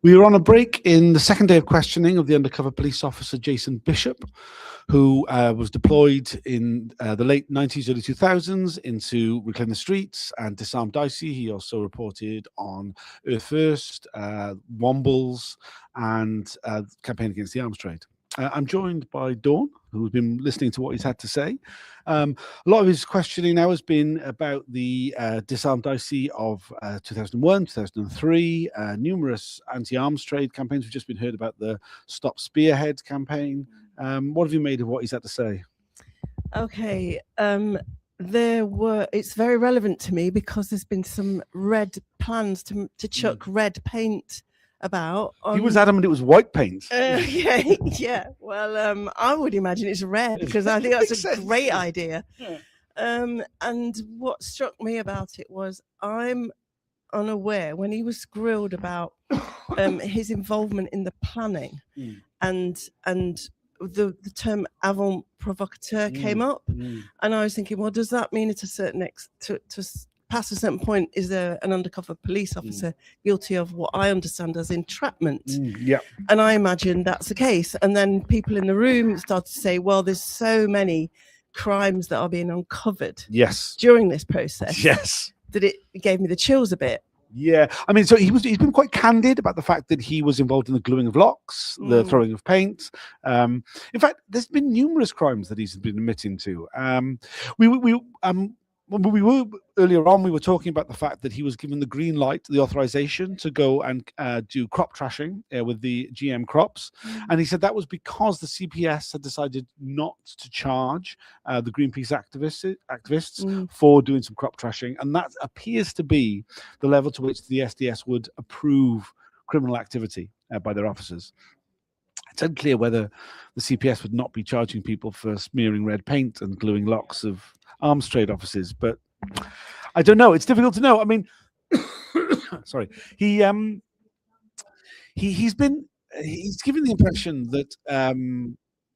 We were on a break in the second day of questioning of the undercover police officer Jason Bishop, who was deployed in the late 90s, early 2000s into Reclaim the Streets and Disarm Dicey. He also reported on Earth First, Wombles, and Campaign Against the Arms Trade. I'm joined by Dawn, who's been listening to what he's had to say. A lot of his questioning now has been about the Disarm Dicey of 2001, 2003, numerous anti-arms trade campaigns. We've just been heard about the Stop Spearhead campaign. What have you made of what he's had to say? Okay, it's very relevant to me because there's been some red plans to chuck red paint about. He was adamant it was white paint. Yeah. Well, I would imagine it's red because I think that's a great idea. Yeah. And what struck me about it was I'm unaware when he was grilled about his involvement in the planning and the term avant provocateur came up, and I was thinking, well, does that mean at a certain to past a certain point, is there an undercover police officer guilty of what I understand as entrapment? Yeah. And I imagine that's the case. And then people in the room started to say, well, there's so many crimes that are being uncovered during this process. Yes. That it gave me the chills a bit. Yeah, I mean, so he's been quite candid about the fact that he was involved in the gluing of locks, the throwing of paint. In fact, there's been numerous crimes that he's been admitting to. When we were earlier on, we were talking about the fact that he was given the green light, the authorization to go and do crop trashing with the GM crops. And he said that was because the CPS had decided not to charge the Greenpeace activists for doing some crop trashing. And that appears to be the level to which the SDS would approve criminal activity by their officers. It's unclear whether the CPS would not be charging people for smearing red paint and gluing locks of arms trade offices, but I don't know. It's difficult to know. I mean, sorry. He's given the impression that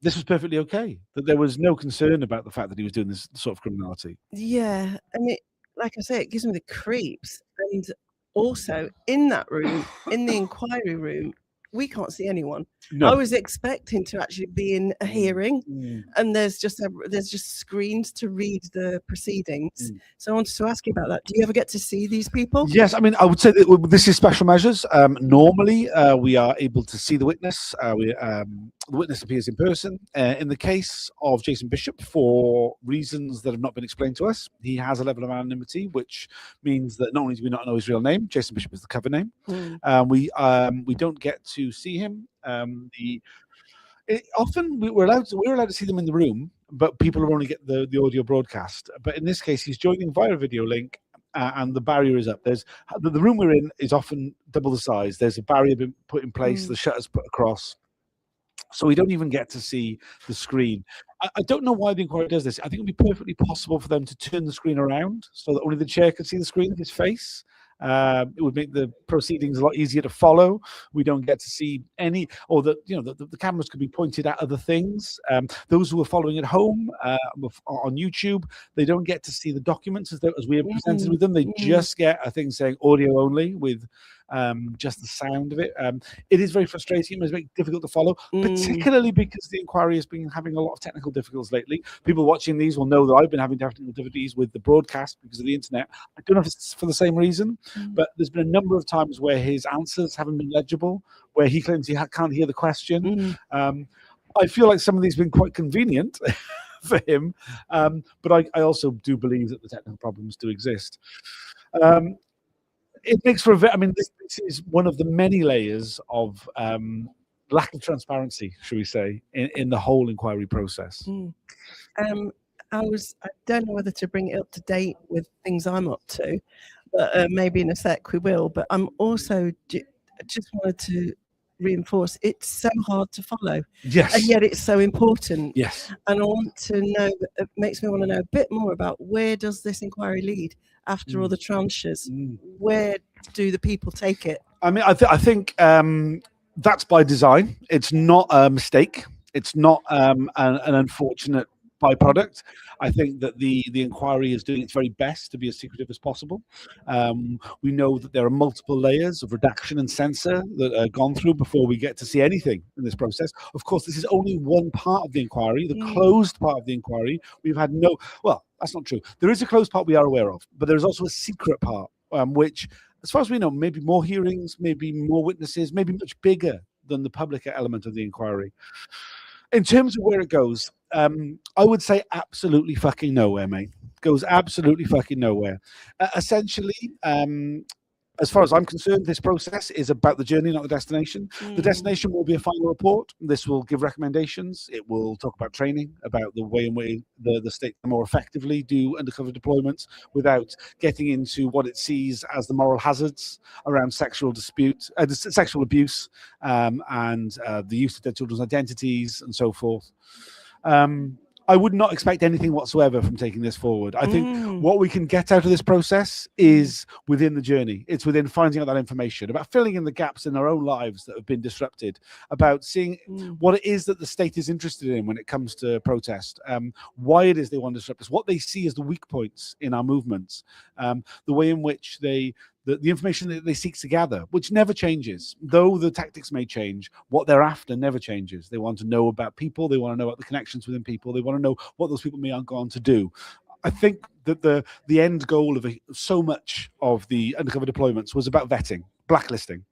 this was perfectly okay, that there was no concern about the fact that he was doing this sort of criminality. Yeah, and like I say, it gives me the creeps. And also in that room, in the inquiry room, we can't see anyone. No. I was expecting to actually be in a hearing, and there's just screens to read the proceedings. So I wanted to ask you about that. Do you ever get to see these people? Yes, I mean, I would say that this is special measures. Normally, we are able to see the witness. The witness appears in person. In the case of Jason Bishop, for reasons that have not been explained to us, he has a level of anonymity, which means that not only do we not know his real name, Jason Bishop is the cover name. We don't get to see him. Often we're allowed to see them in the room, but people only get the audio broadcast. But in this case, he's joining via a video link, and the barrier is up. There's the room we're in is often double the size. There's a barrier been put in place, the shutters put across, so we don't even get to see the screen. I don't know why the inquiry does this. I think it would be perfectly possible for them to turn the screen around so that only the chair can see the screen of his face. It would make the proceedings a lot easier to follow. We don't get to see any, or the cameras could be pointed at other things. Those who are following at home on YouTube, they don't get to see the documents as we have presented with them. They just get a thing saying audio only with just the sound of it. It is very frustrating. It's very difficult to follow, particularly because the inquiry has been having a lot of technical difficulties lately. People watching these will know that I've been having technical difficulties with the broadcast because of the internet. I don't know if it's for the same reason, but there's been a number of times where his answers haven't been legible, where he claims he can't hear the question. I feel like some of these have been quite convenient for him, but I also do believe that the technical problems do exist. It makes for this is one of the many layers of lack of transparency, should we say, in the whole inquiry process. I don't know whether to bring it up to date with things I'm up to, but maybe in a sec we will. But I'm also just wanted to reinforce it's so hard to follow. Yes. And yet it's so important. Yes. And I want to know, it makes me want to know a bit more about where does this inquiry lead after all the tranches? Where do the people take it? I mean, I think that's by design. It's not a mistake. It's not an unfortunate byproduct. I think that the inquiry is doing its very best to be as secretive as possible. We know that there are multiple layers of redaction and censor that are gone through before we get to see anything in this process. Of course, this is only one part of the inquiry, the closed part of the inquiry. We've had no, well, that's not true. There is a closed part we are aware of, but there is also a secret part, which, as far as we know, maybe more hearings, maybe more witnesses, maybe much bigger than the public element of the inquiry. In terms of where it goes, I would say absolutely fucking nowhere, mate. Goes absolutely fucking nowhere. Essentially, as far as I'm concerned, this process is about the journey, not the destination. The destination will be a final report. This will give recommendations. It will talk about training, about the way in which the state can more effectively do undercover deployments without getting into what it sees as the moral hazards around sexual dispute, sexual abuse, and the use of their children's identities and so forth. I would not expect anything whatsoever from taking this forward. I think what we can get out of this process is within the journey. It's within finding out that information, about filling in the gaps in our own lives that have been disrupted, about seeing what it is that the state is interested in when it comes to protest, why it is they want to disrupt us, what they see as the weak points in our movements, the way in which the information that they seek to gather, which never changes, though the tactics may change, what they're after never changes. They want to know about people. They want to know about the connections within people. They want to know what those people may have gone to do. I think that the end goal of so much of the undercover deployments was about vetting, blacklisting,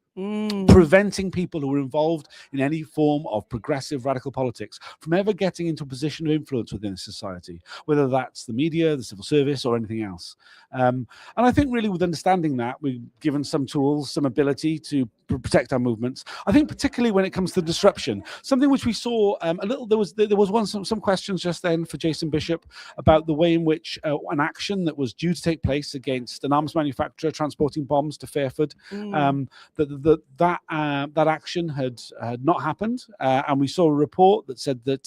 preventing people who were involved in any form of progressive radical politics from ever getting into a position of influence within society, whether that's the media, the civil service, or anything else. And I think really with understanding that, we've given some tools, some ability to protect our movements. I think particularly when it comes to disruption, something which we saw a little, there was some questions just then for Jason Bishop about the way in which an action that was due to take place against an arms manufacturer transporting bombs to Fairford, that action had not happened, and we saw a report that said that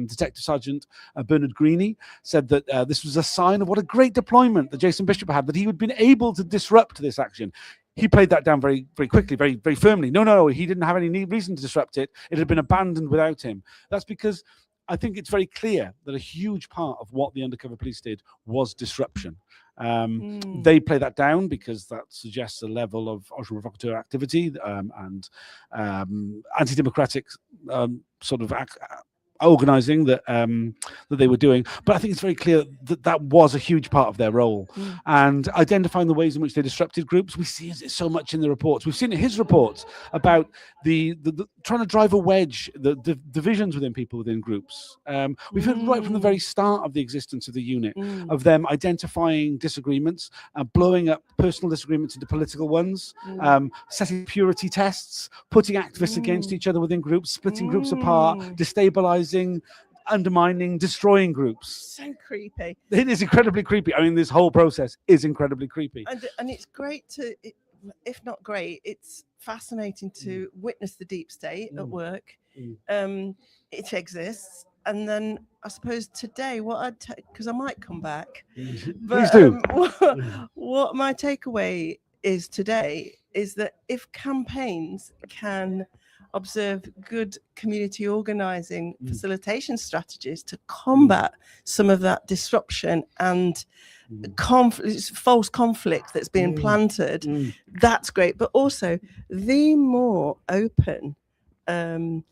Detective Sergeant Bernard Greene said that this was a sign of what a great deployment that Jason Bishop had, that he had been able to disrupt this action. He played that down very, very quickly, very, very firmly. No, he didn't have any reason to disrupt it. It had been abandoned without him. That's because I think it's very clear that a huge part of what the undercover police did was disruption. They play that down because that suggests a level of agent provocateur activity and anti-democratic sort of organizing that they were doing, but I think it's very clear that that was a huge part of their role. And identifying the ways in which they disrupted groups, we see it so much in the reports. We've seen in his reports about the trying to drive a wedge, the divisions within people within groups. We've heard right from the very start of the existence of the unit of them identifying disagreements, blowing up personal disagreements into political ones, setting purity tests, putting activists against each other within groups, splitting groups apart, destabilizing, undermining, destroying groups. So creepy. It is incredibly creepy. I mean, this whole process is incredibly creepy. And it's great to, if not great, it's fascinating to witness the deep state at work. It exists. And then I suppose today, what I'd take, because I might come back, but Please do. What my takeaway is today is that if campaigns can observe good community organizing facilitation strategies to combat some of that disruption and false conflict that's being planted, that's great. But also the more open in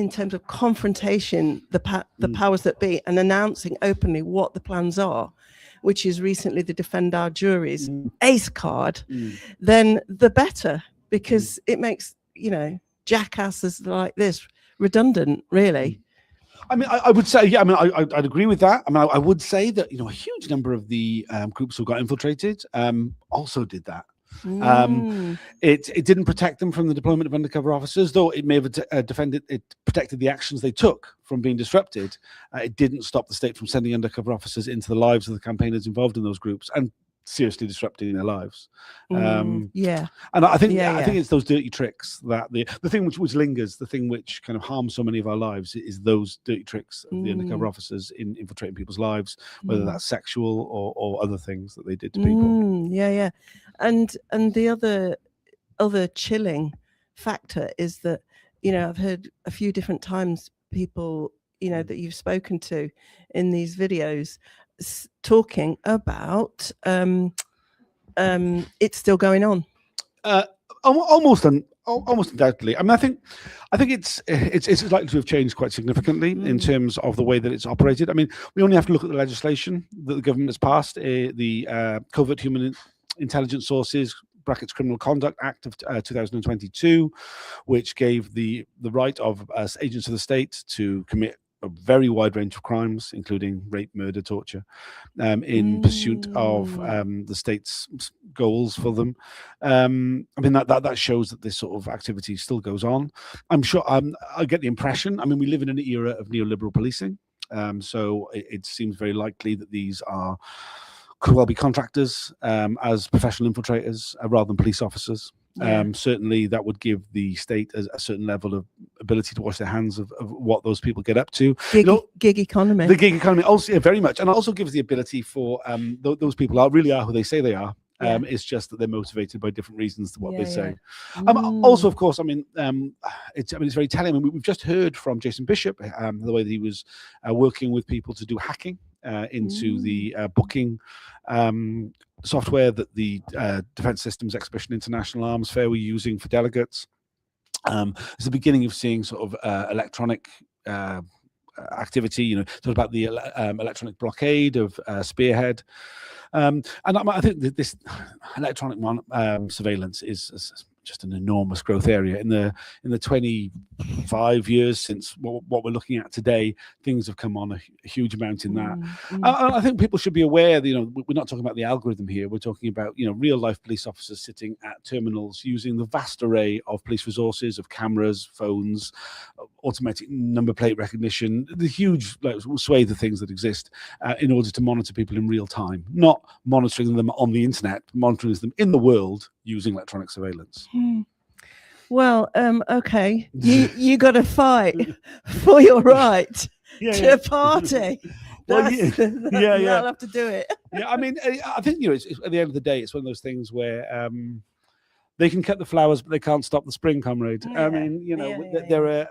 terms of confrontation, the powers that be, and announcing openly what the plans are, which is recently the Defend Our Juries ACE card, then the better, because it makes, jackasses like this redundant, really. I mean, I would say, yeah, I mean, I'd agree with that. I mean, I would say that, a huge number of the groups who got infiltrated also did that. It didn't protect them from the deployment of undercover officers, though it may have it protected the actions they took from being disrupted. It didn't stop the state from sending undercover officers into the lives of the campaigners involved in those groups and seriously disrupting their lives. And I think it's those dirty tricks that the thing which lingers, the thing which kind of harms so many of our lives is those dirty tricks of the undercover officers in infiltrating people's lives, whether that's sexual or other things that they did to people. And the other chilling factor is that, I've heard a few different times people, you know, that you've spoken to in these videos, talking about it's still going on. Almost undoubtedly. I mean, I think it's likely to have changed quite significantly in terms of the way that it's operated. I mean, we only have to look at the legislation that the government has passed, the Covert Human Intelligence Sources (Criminal Conduct Act of 2022, which gave the right of agents of the state to commit a very wide range of crimes, including rape, murder, torture, in pursuit of the state's goals for them. I mean, that shows that this sort of activity still goes on. I'm sure I get the impression, I mean, we live in an era of neoliberal policing, so it seems very likely that these could well be contractors as professional infiltrators rather than police officers. Certainly that would give the state a certain level of ability to wash their hands of what those people get up to. Gig economy. The gig economy also, very much, and also gives the ability for those people really are who they say they are. It's just that they're motivated by different reasons to what they say. Also, of course, I mean, it's very telling. I mean, we've just heard from Jason Bishop the way that he was working with people to do hacking into the booking software that the Defence Systems Exhibition International Arms Fair were using for delegates. It's the beginning of seeing sort of electronic activity, you know, sort of about the electronic blockade of Spearhead. And I think that this electronic surveillance is just an enormous growth area. In the 25 years since what we're looking at today, things have come on a huge amount in that. I think people should be aware that, you know, we're not talking about the algorithm here. We're talking about, you know, real life police officers sitting at terminals using the vast array of police resources, of cameras, phones, automatic number plate recognition, the huge swathe of things that exist in order to monitor people in real time, not monitoring them on the internet, monitoring them in the world using electronic surveillance. Well, okay, you got to fight for your right to party. Well, I'll have to do it. I mean, I think, you know, it's, at the end of the day, it's one of those things where they can cut the flowers, but they can't stop the spring, comrade. I mean, you know, there are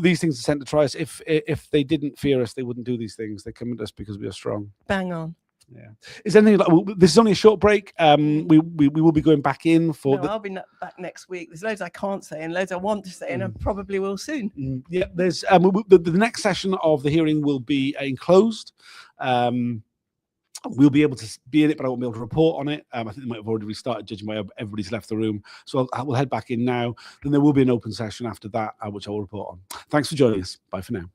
these things are sent to try us. If they didn't fear us, they wouldn't do these things. They come at us because we are strong. Bang on. Yeah. Is there anything like, this is only a short break. We will be going back in for. I'll be back next week. There's loads I can't say and loads I want to say, and I probably will soon. Yeah, there's the next session of the hearing will be enclosed. We'll be able to be in it, but I won't be able to report on it. I think they might have already restarted, judging by everybody's left the room. So we'll head back in now. Then there will be an open session after that, which I will report on. Thanks for joining us. Bye for now.